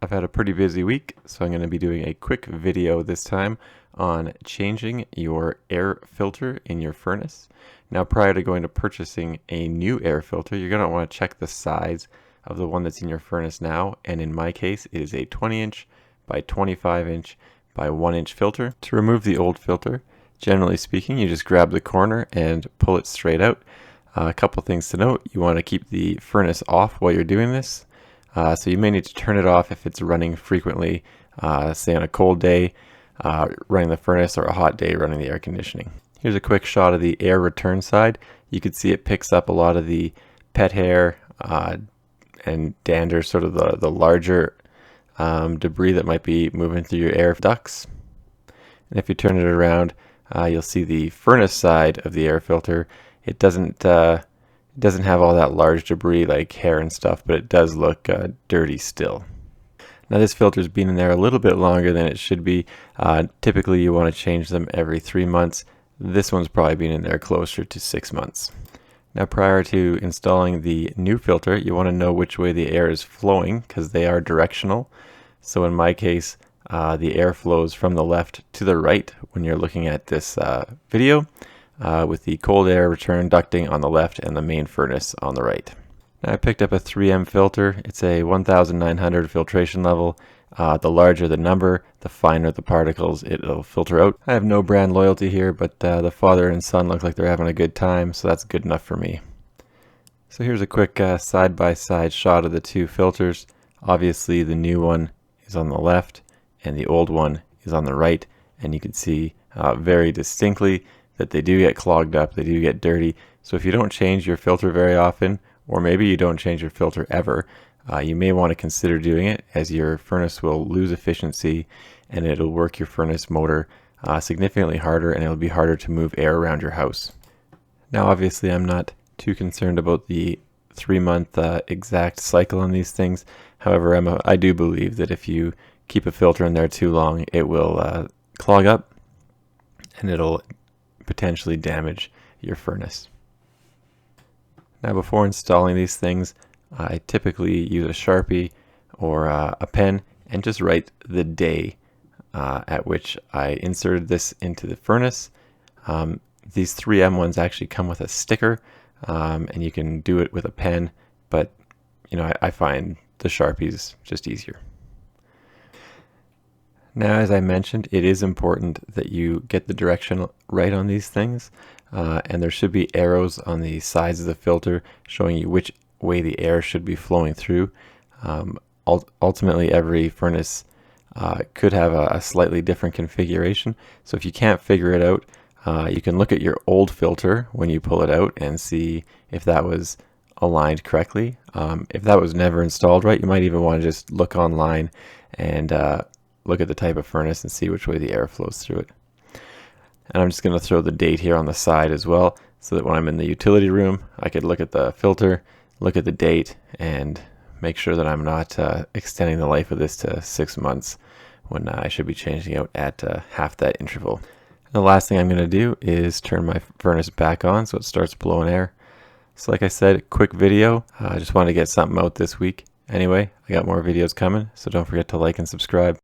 I've had a pretty busy week, so I'm going to be doing a quick video this time on changing your air filter in your furnace. Now, prior to going to purchasing a new air filter, you're going to want to check the size of the one that's in your furnace now, and in my case, it is a 20-inch by 25-inch by 1-inch filter. To remove the old filter, generally speaking, you just grab the corner and pull it straight out. A couple things to note: you want to keep the furnace off while you're doing this. So you may need to turn it off if it's running frequently, say on a cold day, running the furnace, or a hot day running the air conditioning. Here's a quick shot of the air return side. You can see it picks up a lot of the pet hair and dander, sort of the larger debris that might be moving through your air ducts. And if you turn it around, you'll see the furnace side of the air filter. It doesn't have all that large debris like hair and stuff, but it does look dirty still. Now, this filter's been in there a little bit longer than it should be. Typically you want to change them every 3 months. This one's probably been in there closer to 6 months. Now, prior to installing the new filter, you want to know which way the air is flowing, because they are directional. So in my case, the air flows from the left to the right when you're looking at this video, with the cold air return ducting on the left and the main furnace on the right. Now, I picked up a 3M filter. It's a 1900 filtration level. The larger the number, the finer the particles it'll filter out. I have no brand loyalty here, but the father and son look like they're having a good time, so that's good enough for me. So here's a quick side-by-side shot of the two filters. Obviously the new one is on the left and the old one is on the right, and you can see very distinctly that they do get clogged up, they do get dirty. So if you don't change your filter very often, or maybe you don't change your filter ever, you may want to consider doing it, as your furnace will lose efficiency and it'll work your furnace motor significantly harder, and it'll be harder to move air around your house. Now, obviously I'm not too concerned about the 3-month exact cycle on these things. However, I do believe that if you keep a filter in there too long, it will clog up and it'll potentially damage your furnace. Now, before installing these things, I typically use a Sharpie or a pen and just write the day at which I inserted this into the furnace. These 3M ones actually come with a sticker, and you can do it with a pen, but I find the Sharpies just easier. Now, as I mentioned, it is important that you get the direction right on these things, and there should be arrows on the sides of the filter showing you which way the air should be flowing through. Ultimately, every furnace could have a slightly different configuration, so if you can't figure it out, you can look at your old filter when you pull it out and see if that was aligned correctly. If that was never installed right, you might even want to just look online and look at the type of furnace and see which way the air flows through it. And I'm just going to throw the date here on the side as well, so that when I'm in the utility room, I could look at the filter, look at the date, and make sure that I'm not extending the life of this to 6 months when I should be changing out at half that interval. And the last thing I'm going to do is turn my furnace back on so it starts blowing air. So like I said, quick video. I just wanted to get something out this week. Anyway, I got more videos coming, so don't forget to like and subscribe.